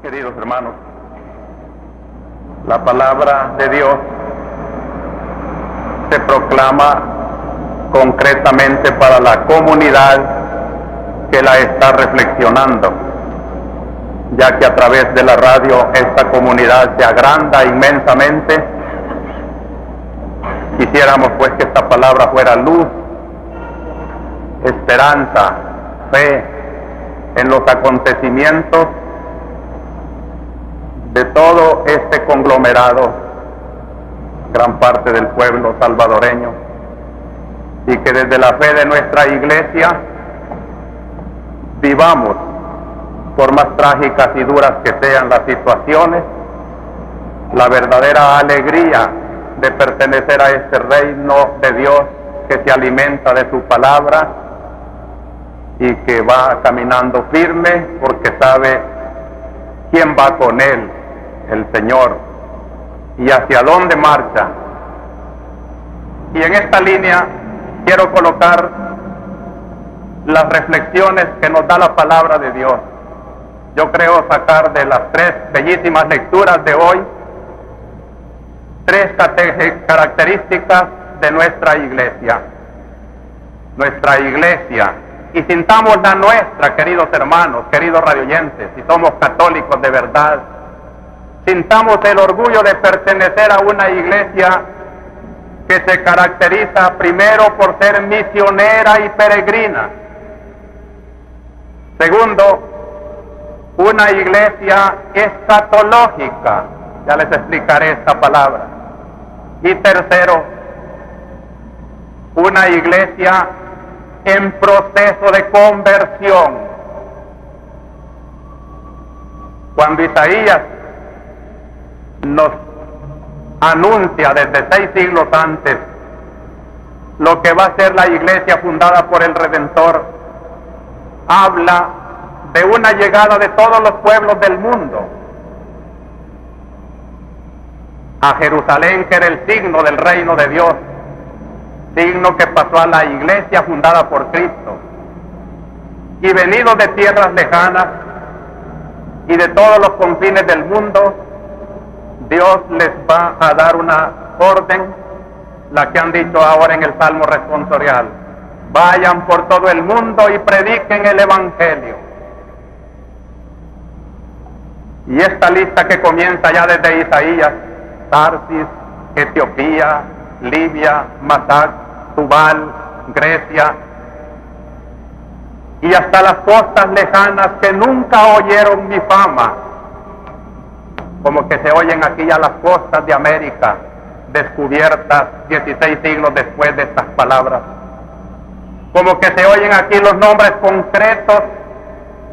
Queridos hermanos, la palabra de Dios se proclama concretamente para la comunidad que la está reflexionando, ya que a través de la radio esta comunidad se agranda inmensamente. Quisiéramos pues que esta palabra fuera luz, esperanza, fe en los acontecimientos de todo este conglomerado, gran parte del pueblo salvadoreño, y que desde la fe de nuestra iglesia vivamos, por más trágicas y duras que sean las situaciones, la verdadera alegría de pertenecer a este reino de Dios que se alimenta de su palabra y que va caminando firme porque sabe quién va con él, el Señor, y hacia dónde marcha. Y en esta línea quiero colocar las reflexiones que nos da la palabra de Dios. Yo creo sacar de las tres bellísimas lecturas de hoy tres características de nuestra iglesia. Nuestra iglesia, y sintamos la nuestra, queridos hermanos, queridos radioyentes, si somos católicos de verdad, sintamos el orgullo de pertenecer a una iglesia que se caracteriza primero por ser misionera y peregrina. Segundo, una iglesia escatológica, ya les explicaré esta palabra. Y tercero, una iglesia en proceso de conversión. Cuando Isaías nos anuncia desde 6 siglos antes lo que va a ser la iglesia fundada por el Redentor, habla de una llegada de todos los pueblos del mundo a Jerusalén, que era el signo del reino de Dios, signo que pasó a la iglesia fundada por Cristo, y venidos de tierras lejanas y de todos los confines del mundo, Dios les va a dar una orden, la que han dicho ahora en el Salmo responsorial: vayan por todo el mundo y prediquen el Evangelio. Y esta lista que comienza ya desde Isaías: Tarsis, Etiopía, Libia, Masac, Tubal, Grecia, y hasta las costas lejanas que nunca oyeron mi fama, como que se oyen aquí ya las costas de América, descubiertas 16 siglos después de estas palabras, como que se oyen aquí los nombres concretos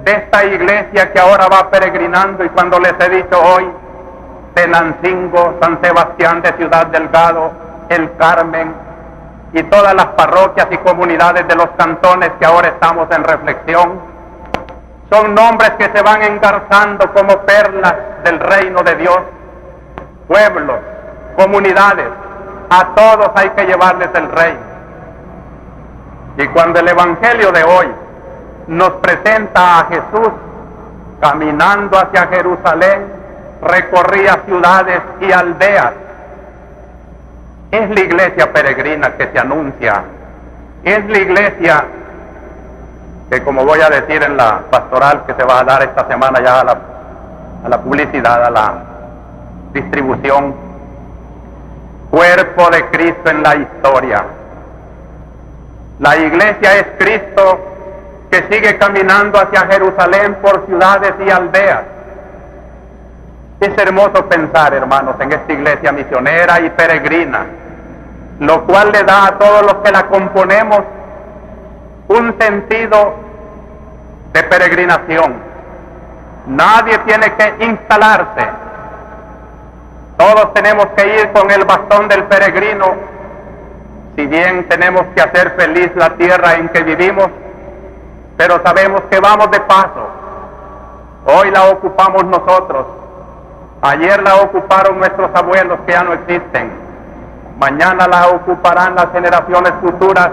de esta iglesia que ahora va peregrinando. Y cuando les he dicho hoy Tenancingo, San Sebastián de Ciudad Delgado, El Carmen y todas las parroquias y comunidades de los cantones que ahora estamos en reflexión, son nombres que se van engarzando como perlas del reino de Dios. Pueblos, comunidades, a todos hay que llevarles el reino. Y cuando el Evangelio de hoy nos presenta a Jesús caminando hacia Jerusalén, recorría ciudades y aldeas, es la iglesia peregrina que se anuncia, es la iglesia que, como voy a decir en la pastoral que se va a dar esta semana ya a la publicidad, a la distribución, cuerpo de Cristo en la historia. La iglesia es Cristo que sigue caminando hacia Jerusalén por ciudades y aldeas. Es hermoso pensar, hermanos, en esta iglesia misionera y peregrina, lo cual le da a todos los que la componemos un sentido de peregrinación. Nadie tiene que instalarse, todos tenemos que ir con el bastón del peregrino. Si bien tenemos que hacer feliz la tierra en que vivimos, pero sabemos que vamos de paso. Hoy la ocupamos nosotros, ayer la ocuparon nuestros abuelos que ya no existen, mañana la ocuparán las generaciones futuras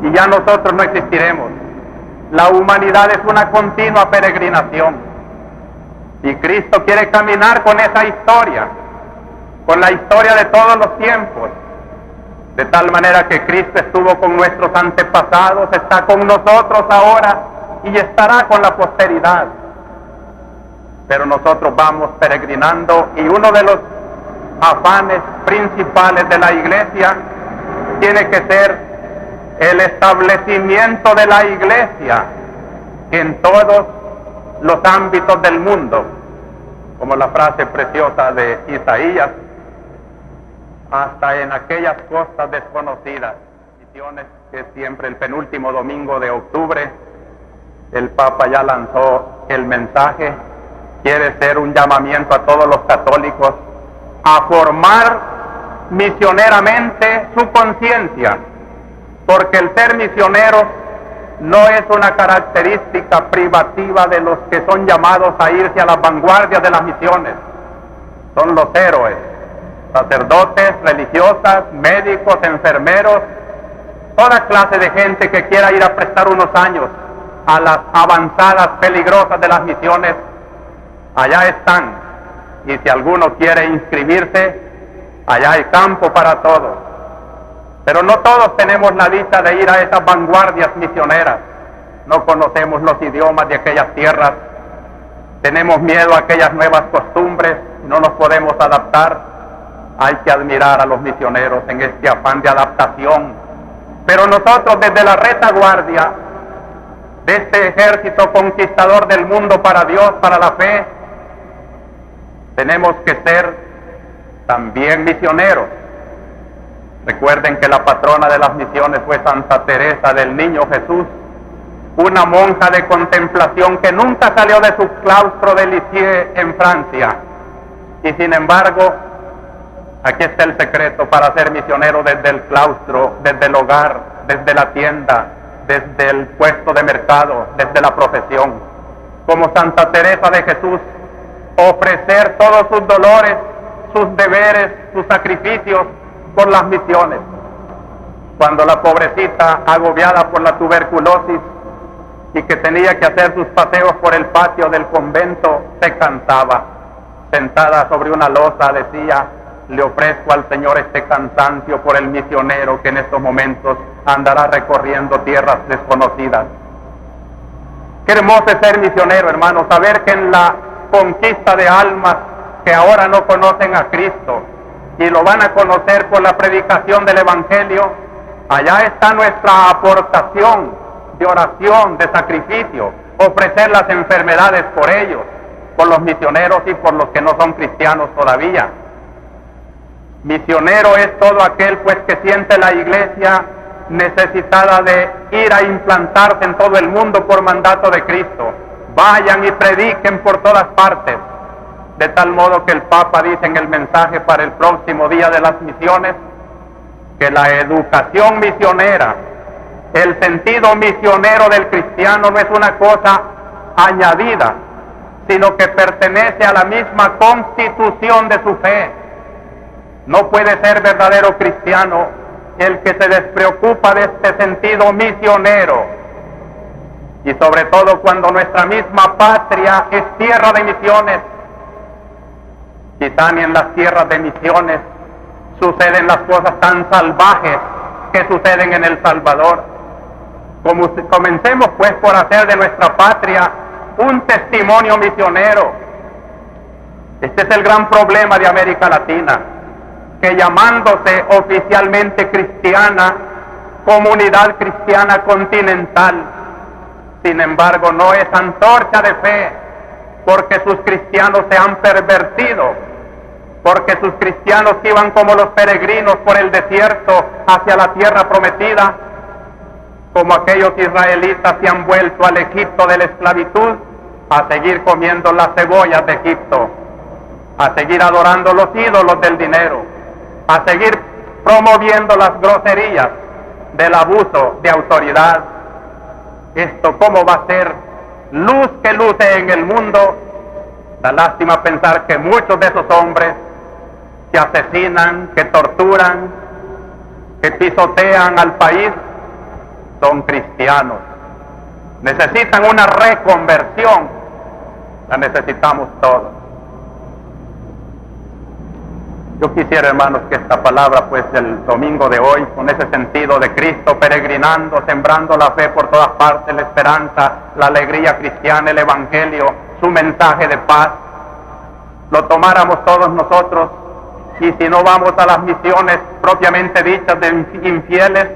y ya nosotros no existiremos. La humanidad es una continua peregrinación. Y Cristo quiere caminar con esa historia, con la historia de todos los tiempos, de tal manera que Cristo estuvo con nuestros antepasados, está con nosotros ahora y estará con la posteridad. Pero nosotros vamos peregrinando y uno de los afanes principales de la iglesia tiene que ser el establecimiento de la iglesia en todos los ámbitos del mundo, como la frase preciosa de Isaías, hasta en aquellas costas desconocidas, misiones, que siempre el penúltimo domingo de octubre el Papa ya lanzó el mensaje. Quiere ser un llamamiento a todos los católicos a formar misioneramente su conciencia, porque el ser misionero no es una característica privativa de los que son llamados a irse a las vanguardias de las misiones. Son los héroes, sacerdotes, religiosas, médicos, enfermeros, toda clase de gente que quiera ir a prestar unos años a las avanzadas peligrosas de las misiones. Allá están, y si alguno quiere inscribirse, allá hay campo para todos. Pero no todos tenemos la dicha de ir a esas vanguardias misioneras. No conocemos los idiomas de aquellas tierras, tenemos miedo a aquellas nuevas costumbres, no nos podemos adaptar. Hay que admirar a los misioneros en este afán de adaptación. Pero nosotros desde la retaguardia de este ejército conquistador del mundo para Dios, para la fe, tenemos que ser también misioneros. Recuerden que la patrona de las misiones fue Santa Teresa del Niño Jesús, una monja de contemplación que nunca salió de su claustro de Lisieux en Francia. Y sin embargo, aquí está el secreto para ser misionero desde el claustro, desde el hogar, desde la tienda, desde el puesto de mercado, desde la profesión. Como Santa Teresa de Jesús, ofrecer todos sus dolores, sus deberes, sus sacrificios por las misiones. Cuando la pobrecita, agobiada por la tuberculosis y que tenía que hacer sus paseos por el patio del convento, se cansaba. Sentada sobre una losa decía: le ofrezco al Señor este cansancio por el misionero que en estos momentos andará recorriendo tierras desconocidas. Qué hermoso es ser misionero, hermanos, saber que en la conquista de almas que ahora no conocen a Cristo y lo van a conocer por la predicación del Evangelio, allá está nuestra aportación de oración, de sacrificio, ofrecer las enfermedades por ellos, por los misioneros y por los que no son cristianos todavía. Misionero es todo aquel pues que siente la iglesia necesitada de ir a implantarse en todo el mundo por mandato de Cristo. Vayan y prediquen por todas partes, de tal modo que el Papa dice en el mensaje para el próximo día de las misiones que la educación misionera, el sentido misionero del cristiano no es una cosa añadida, sino que pertenece a la misma constitución de su fe. No puede ser verdadero cristiano el que se despreocupa de este sentido misionero. Y sobre todo cuando nuestra misma patria es tierra de misiones. Quizá ni en las tierras de misiones suceden las cosas tan salvajes que suceden en El Salvador. Comencemos pues por hacer de nuestra patria un testimonio misionero. Este es el gran problema de América Latina, que llamándose oficialmente cristiana, comunidad cristiana continental, sin embargo no es antorcha de fe, porque sus cristianos se han pervertido, porque sus cristianos que iban como los peregrinos por el desierto hacia la tierra prometida, como aquellos israelitas se han vuelto al Egipto de la esclavitud, a seguir comiendo las cebollas de Egipto, a seguir adorando los ídolos del dinero, a seguir promoviendo las groserías del abuso de autoridad. Esto cómo va a ser luz que luce en el mundo. Da lástima pensar que muchos de esos hombres que asesinan, que torturan, que pisotean al país, son cristianos. Necesitan una reconversión. La necesitamos todos. Yo quisiera, hermanos, que esta palabra, pues, del domingo de hoy, con ese sentido de Cristo peregrinando, sembrando la fe por todas partes, la esperanza, la alegría cristiana, el evangelio, su mensaje de paz, lo tomáramos todos nosotros, y si no vamos a las misiones propiamente dichas de infieles,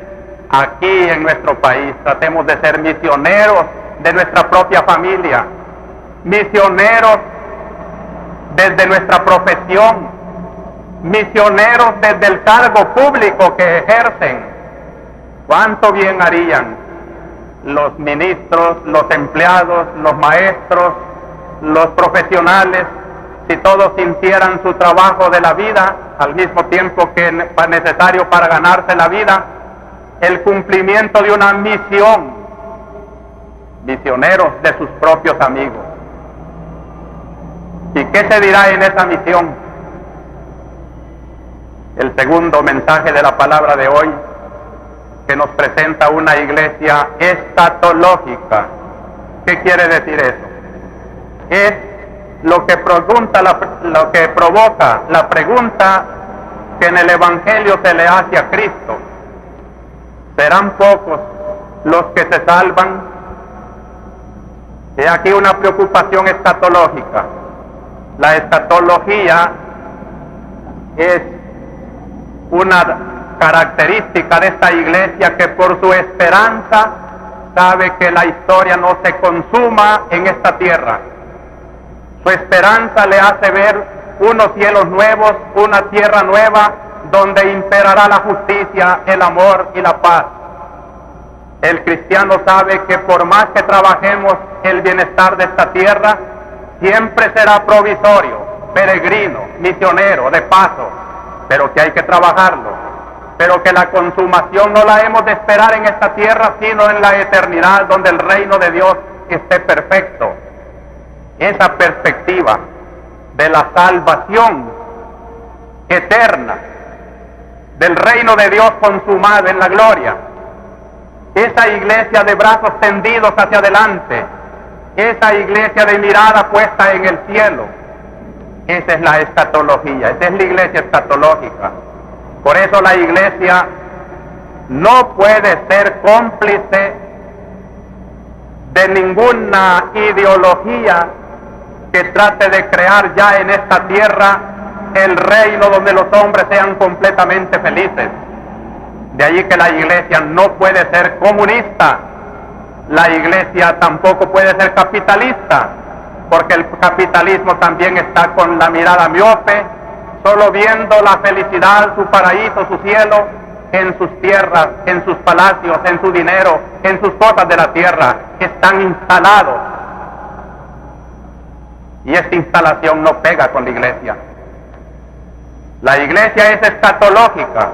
aquí en nuestro país tratemos de ser misioneros de nuestra propia familia, misioneros desde nuestra profesión, misioneros desde el cargo público que ejercen. ¿Cuánto bien harían los ministros, los empleados, los maestros, los profesionales, si todos sintieran su trabajo de la vida al mismo tiempo que es necesario para ganarse la vida, el cumplimiento de una misión, misioneros de sus propios amigos? ¿Y qué se dirá en esa misión? El segundo mensaje de la palabra de hoy, que nos presenta una iglesia escatológica. ¿Qué quiere decir eso? Es lo que provoca la pregunta que en el Evangelio se le hace a Cristo. ¿Serán pocos los que se salvan? He aquí una preocupación escatológica. La escatología es una característica de esta iglesia que por su esperanza sabe que la historia no se consuma en esta tierra. Su esperanza le hace ver unos cielos nuevos, una tierra nueva, donde imperará la justicia, el amor y la paz. El cristiano sabe que por más que trabajemos el bienestar de esta tierra, siempre será provisorio, peregrino, misionero, de paso, pero que hay que trabajarlo, pero que la consumación no la hemos de esperar en esta tierra, sino en la eternidad, donde el reino de Dios esté perfecto. Esa perspectiva de la salvación eterna, del reino de Dios consumado en la gloria, esa iglesia de brazos tendidos hacia adelante, esa iglesia de mirada puesta en el cielo, esa es la escatología, esa es la iglesia escatológica. Por eso la iglesia no puede ser cómplice de ninguna ideología que trate de crear ya en esta tierra el reino donde los hombres sean completamente felices. De allí que la iglesia no puede ser comunista, la iglesia tampoco puede ser capitalista, porque el capitalismo también está con la mirada miope, solo viendo la felicidad, su paraíso, su cielo, en sus tierras, en sus palacios, en su dinero, en sus cosas de la tierra, están instalados. Y esta instalación no pega con la iglesia. La iglesia es escatológica.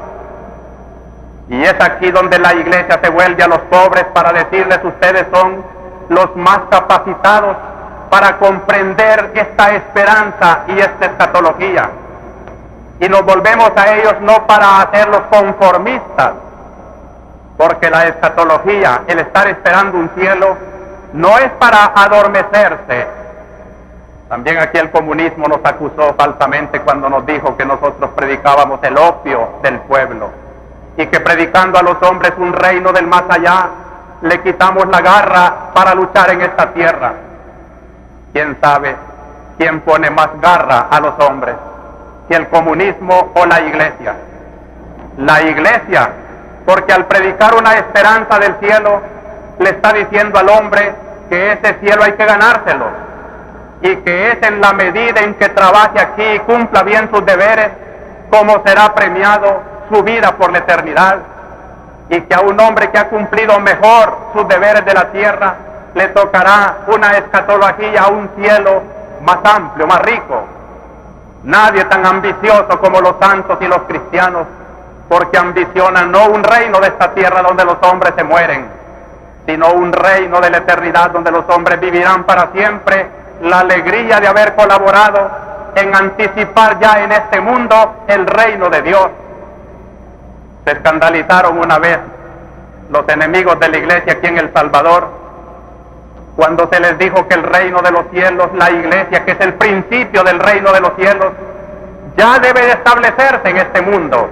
Y es aquí donde la iglesia se vuelve a los pobres para decirles: ustedes son los más capacitados para comprender esta esperanza y esta escatología. Y nos volvemos a ellos no para hacerlos conformistas, porque la escatología, el estar esperando un cielo, no es para adormecerse. También aquí el comunismo nos acusó falsamente cuando nos dijo que nosotros predicábamos el opio del pueblo y que predicando a los hombres un reino del más allá, le quitamos la garra para luchar en esta tierra. ¿Quién sabe quién pone más garra a los hombres? ¿Si el comunismo o la iglesia? La iglesia, porque al predicar una esperanza del cielo, le está diciendo al hombre que ese cielo hay que ganárselo, y que es en la medida en que trabaje aquí y cumpla bien sus deberes, como será premiado su vida por la eternidad, y que a un hombre que ha cumplido mejor sus deberes de la tierra, le tocará una escatología, un cielo más amplio, más rico. Nadie tan ambicioso como los santos y los cristianos, porque ambicionan no un reino de esta tierra donde los hombres se mueren, sino un reino de la eternidad donde los hombres vivirán para siempre la alegría de haber colaborado en anticipar ya en este mundo el reino de Dios. Se escandalizaron una vez los enemigos de la iglesia aquí en El Salvador, cuando se les dijo que el reino de los cielos, la iglesia, que es el principio del reino de los cielos, ya debe de establecerse en este mundo,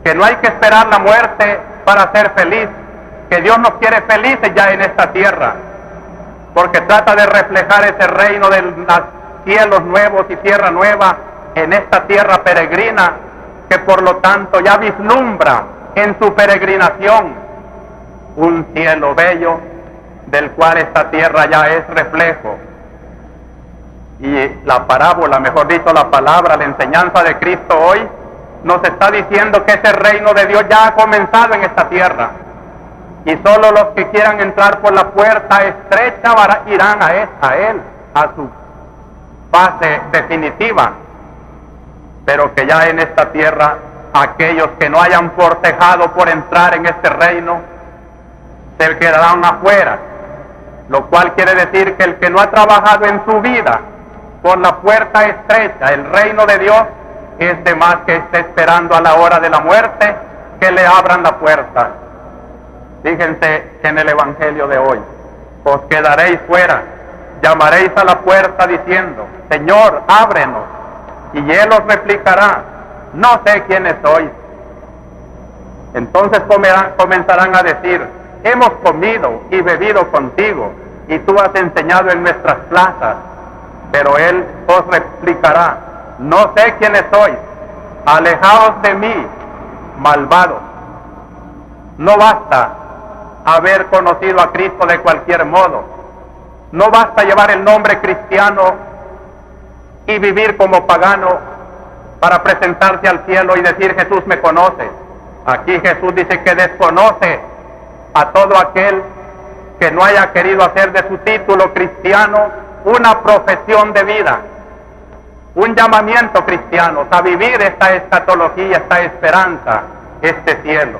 que no hay que esperar la muerte para ser feliz, que Dios nos quiere felices ya en esta tierra, porque trata de reflejar ese reino de los cielos nuevos y tierra nueva en esta tierra peregrina, que por lo tanto ya vislumbra en su peregrinación un cielo bello, del cual esta tierra ya es reflejo. Y la parábola, mejor dicho, la palabra, la enseñanza de Cristo hoy, nos está diciendo que ese reino de Dios ya ha comenzado en esta tierra. Y solo los que quieran entrar por la puerta estrecha irán a Él, a su fase definitiva. Pero que ya en esta tierra, aquellos que no hayan forcejado por entrar en este reino, se quedarán afuera. Lo cual quiere decir que el que no ha trabajado en su vida por la puerta estrecha, el reino de Dios, es de más que esté esperando a la hora de la muerte que le abran la puerta. Fíjense que en el Evangelio de hoy, os quedaréis fuera, llamaréis a la puerta diciendo, Señor, ábrenos, y Él os replicará, no sé quiénes sois. Entonces comenzarán a decir, hemos comido y bebido contigo, y tú has enseñado en nuestras plazas. Pero Él os replicará, no sé quiénes sois, alejaos de mí, malvados. No basta haber conocido a Cristo de cualquier modo, no basta llevar el nombre cristiano y vivir como pagano para presentarse al cielo y decir Jesús me conoce. Aquí Jesús dice que desconoce a todo aquel que no haya querido hacer de su título cristiano una profesión de vida, un llamamiento cristiano a vivir esta escatología, esta esperanza, este cielo.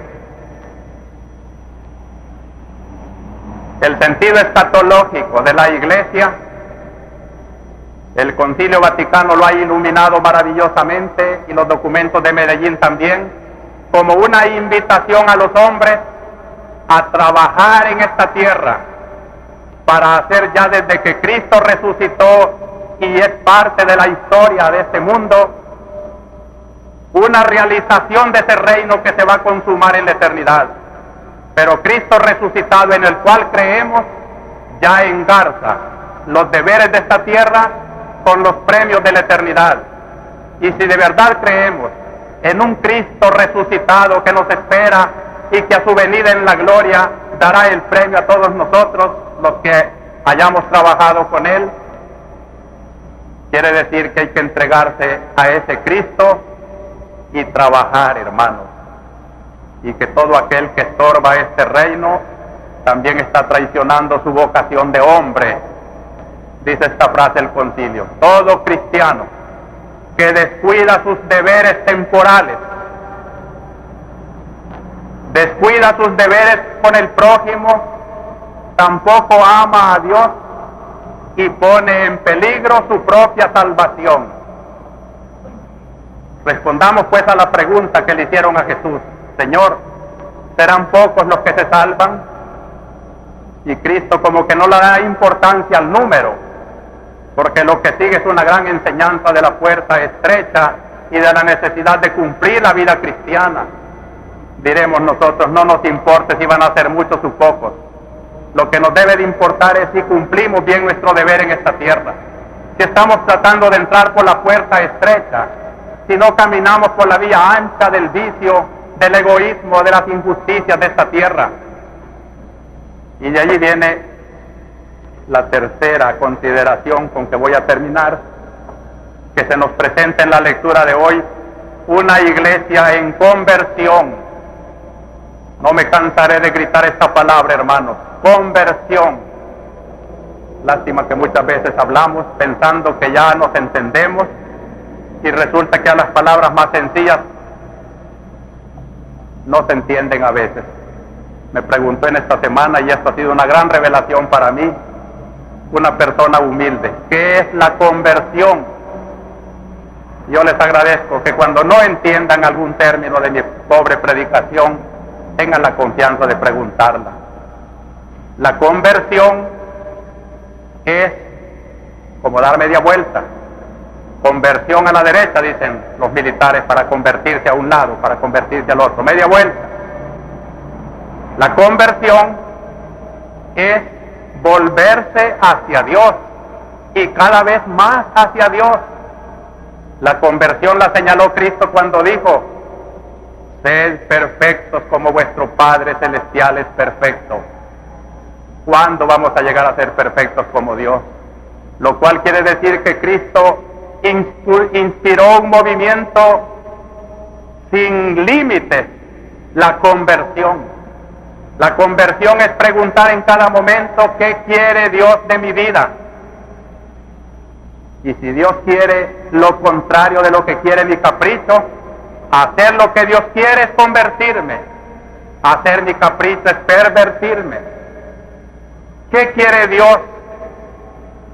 El sentido escatológico de la Iglesia, el Concilio Vaticano lo ha iluminado maravillosamente, y los documentos de Medellín también, como una invitación a los hombres a trabajar en esta tierra para hacer ya desde que Cristo resucitó y es parte de la historia de este mundo, una realización de ese reino que se va a consumar en la eternidad. Pero Cristo resucitado, en el cual creemos, ya engarza los deberes de esta tierra con los premios de la eternidad. Y si de verdad creemos en un Cristo resucitado que nos espera y que a su venida en la gloria dará el premio a todos nosotros, los que hayamos trabajado con Él, quiere decir que hay que entregarse a ese Cristo y trabajar, hermanos. Y que todo aquel que estorba este reino también está traicionando su vocación de hombre. Dice esta frase el concilio: todo cristiano que descuida sus deberes temporales, descuida sus deberes con el prójimo, tampoco ama a Dios y pone en peligro su propia salvación. Respondamos pues a la pregunta que le hicieron a Jesús: Señor, ¿serán pocos los que se salvan? Y Cristo como que no le da importancia al número, porque lo que sigue es una gran enseñanza de la puerta estrecha y de la necesidad de cumplir la vida cristiana. Diremos nosotros, no nos importe si van a ser muchos o pocos. Lo que nos debe de importar es si cumplimos bien nuestro deber en esta tierra, si estamos tratando de entrar por la puerta estrecha, si no caminamos por la vía ancha del vicio, del egoísmo, de las injusticias de esta tierra. Y de allí viene la tercera consideración con que voy a terminar, que se nos presenta en la lectura de hoy: una iglesia en conversión. No me cansaré de gritar esta palabra, hermanos: conversión. Lástima que muchas veces hablamos pensando que ya nos entendemos y resulta que a las palabras más sencillas no se entienden a veces. Me preguntó en esta semana, y esto ha sido una gran revelación para mí, una persona humilde: ¿qué es la conversión? Yo les agradezco que cuando no entiendan algún término de mi pobre predicación, tengan la confianza de preguntarla. La conversión es como dar media vuelta. Conversión a la derecha, dicen los militares, para convertirse a un lado, para convertirse al otro. Media vuelta. La conversión es volverse hacia Dios y cada vez más hacia Dios. La conversión la señaló Cristo cuando dijo: sed perfectos como vuestro Padre Celestial es perfecto. ¿Cuándo vamos a llegar a ser perfectos como Dios? Lo cual quiere decir que Cristo inspiró un movimiento sin límites, la conversión. La conversión es preguntar en cada momento: ¿qué quiere Dios de mi vida? Y si Dios quiere lo contrario de lo que quiere mi capricho, hacer lo que Dios quiere es convertirme. Hacer mi capricho es pervertirme. ¿Qué quiere Dios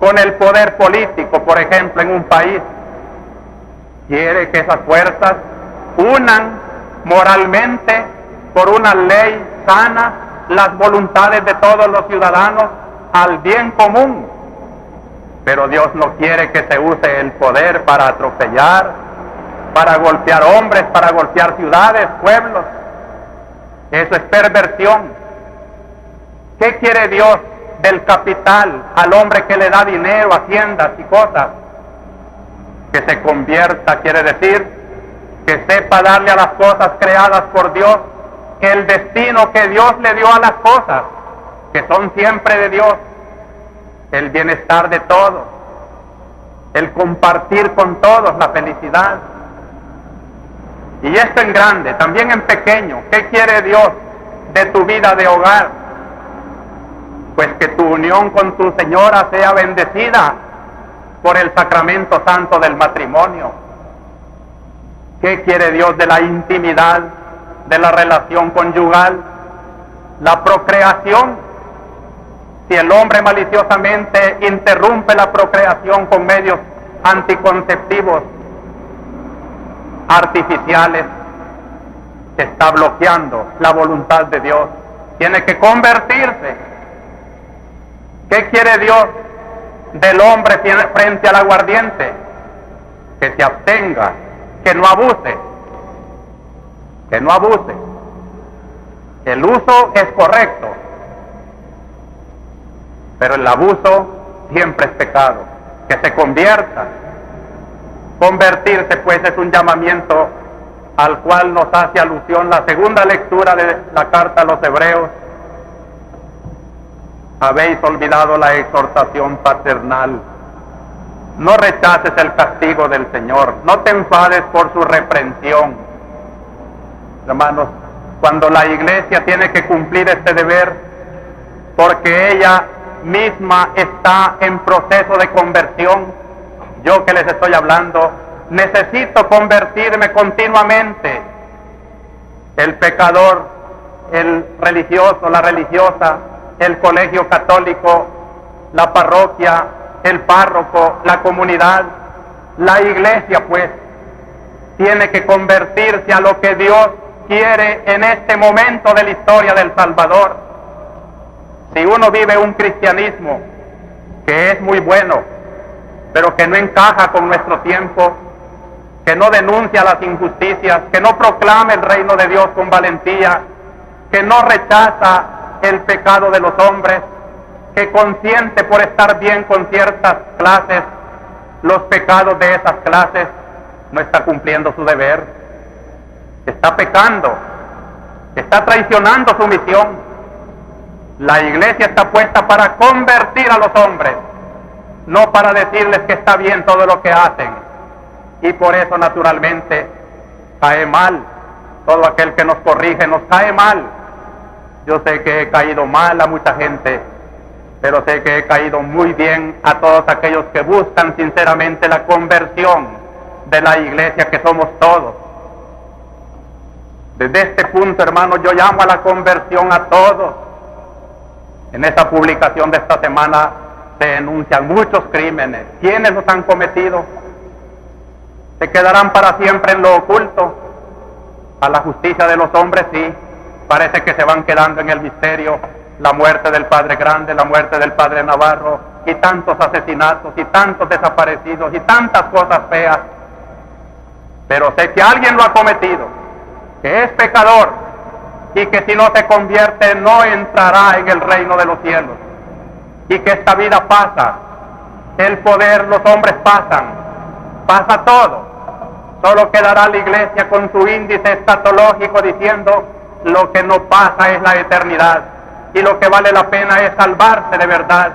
con el poder político, por ejemplo, en un país? Quiere que esas fuerzas unan moralmente por una ley sana las voluntades de todos los ciudadanos al bien común. Pero Dios no quiere que se use el poder para atropellar, para golpear hombres, para golpear ciudades, pueblos. Eso es perversión. ¿Qué quiere Dios del capital al hombre que le da dinero, haciendas y cosas? Que se convierta, quiere decir que sepa darle a las cosas creadas por Dios el destino que Dios le dio a las cosas, que son siempre de Dios, el bienestar de todos, el compartir con todos la felicidad. Y esto en grande, también en pequeño. ¿Qué quiere Dios de tu vida de hogar? Pues que tu unión con tu señora sea bendecida por el sacramento santo del matrimonio. ¿Qué quiere Dios de la intimidad, de la relación conyugal? La procreación. Si el hombre maliciosamente interrumpe la procreación con medios anticonceptivos artificiales, está bloqueando la voluntad de Dios. Tiene que convertirse. ¿Qué quiere Dios del hombre frente al aguardiente? Que se abstenga, que no abuse, que no abuse. El uso es correcto, pero el abuso siempre es pecado. Que se convierta. Convertirse, pues, es un llamamiento al cual nos hace alusión la segunda lectura de la carta a los Hebreos. Habéis olvidado la exhortación paternal. No rechaces el castigo del Señor, no te enfades por su reprensión. Hermanos, cuando la Iglesia tiene que cumplir este deber, porque ella misma está en proceso de conversión, yo que les estoy hablando, necesito convertirme continuamente. El pecador, el religioso, la religiosa, el colegio católico, la parroquia, el párroco, la comunidad, la iglesia, pues, tiene que convertirse a lo que Dios quiere en este momento de la historia del Salvador. Si uno vive un cristianismo que es muy bueno, pero que no encaja con nuestro tiempo, que no denuncia las injusticias, que no proclama el reino de Dios con valentía, que no rechaza el pecado de los hombres, que consiente por estar bien con ciertas clases los pecados de esas clases, no está cumpliendo su deber, está pecando, está traicionando su misión. La iglesia está puesta para convertir a los hombres, no para decirles que está bien todo lo que hacen. Y por eso, naturalmente, cae mal. Todo aquel que nos corrige nos cae mal. Yo sé que he caído mal a mucha gente, pero sé que he caído muy bien a todos aquellos que buscan sinceramente la conversión de la iglesia, que somos todos. Desde este punto, hermano, yo llamo a la conversión a todos. En esta publicación de esta semana se denuncian muchos crímenes. ¿Quiénes los han cometido? ¿Se quedarán para siempre en lo oculto? A la justicia de los hombres, sí. Parece que se van quedando en el misterio. La muerte del Padre Grande, la muerte del Padre Navarro, y tantos asesinatos y tantos desaparecidos y tantas cosas feas. Pero sé que alguien lo ha cometido, que es pecador y que si no se convierte no entrará en el reino de los cielos, y que esta vida pasa, el poder, los hombres pasan, pasa todo. Solo quedará la iglesia con su índice escatológico diciendo: lo que no pasa es la eternidad, y lo que vale la pena es salvarse de verdad.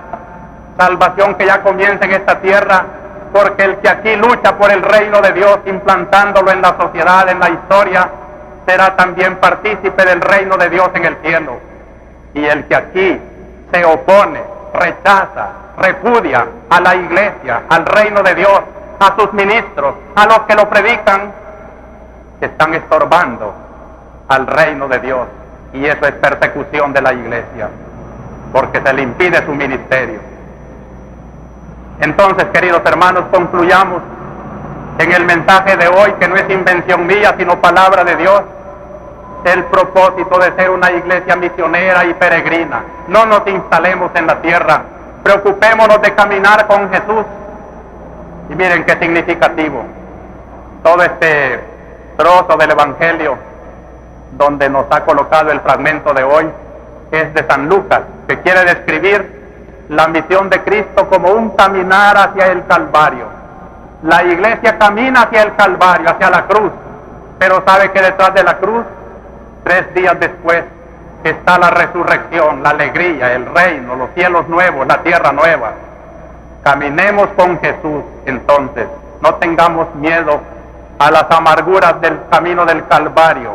Salvación que ya comienza en esta tierra, porque el que aquí lucha por el reino de Dios, implantándolo en la sociedad, en la historia, será también partícipe del reino de Dios en el cielo. Y el que aquí se opone, rechaza, repudia a la iglesia, al reino de Dios, a sus ministros, a los que lo predican, están estorbando al reino de Dios, y eso es persecución de la iglesia, porque se le impide su ministerio. Entonces, queridos hermanos, concluyamos en el mensaje de hoy, que no es invención mía, sino palabra de Dios, el propósito de ser una iglesia misionera y peregrina. No nos instalemos en la tierra, preocupémonos de caminar con Jesús. Y miren qué significativo, todo este trozo del Evangelio donde nos ha colocado el fragmento de hoy es de San Lucas, que quiere describir la misión de Cristo como un caminar hacia el Calvario. La iglesia camina hacia el Calvario, hacia la cruz, pero sabe que detrás de la cruz, 3 días después, está la resurrección, la alegría, el reino, los cielos nuevos, la tierra nueva. Caminemos con Jesús, entonces, no tengamos miedo a las amarguras del camino del Calvario.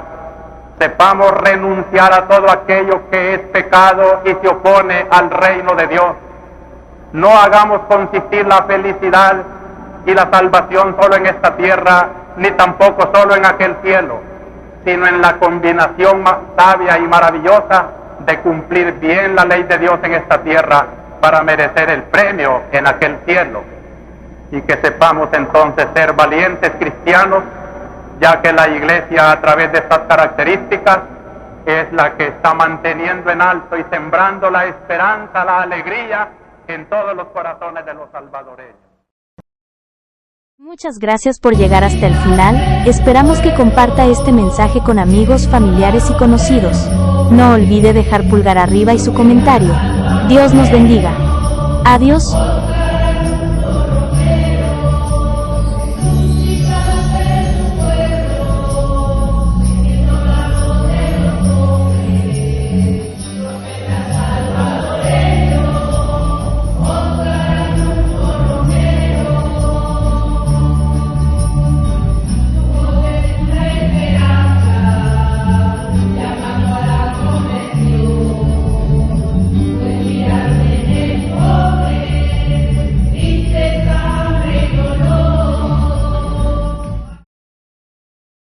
Sepamos renunciar a todo aquello que es pecado y se opone al reino de Dios. No hagamos consistir la felicidad y la salvación solo en esta tierra, ni tampoco solo en aquel cielo, sino en la combinación más sabia y maravillosa de cumplir bien la ley de Dios en esta tierra para merecer el premio en aquel cielo. Y que sepamos entonces ser valientes cristianos, ya que la iglesia, a través de estas características, es la que está manteniendo en alto y sembrando la esperanza, la alegría en todos los corazones de los salvadoreños. Muchas gracias por llegar hasta el final. Esperamos que comparta este mensaje con amigos, familiares y conocidos. No olvide dejar pulgar arriba y su comentario. Dios nos bendiga. Adiós.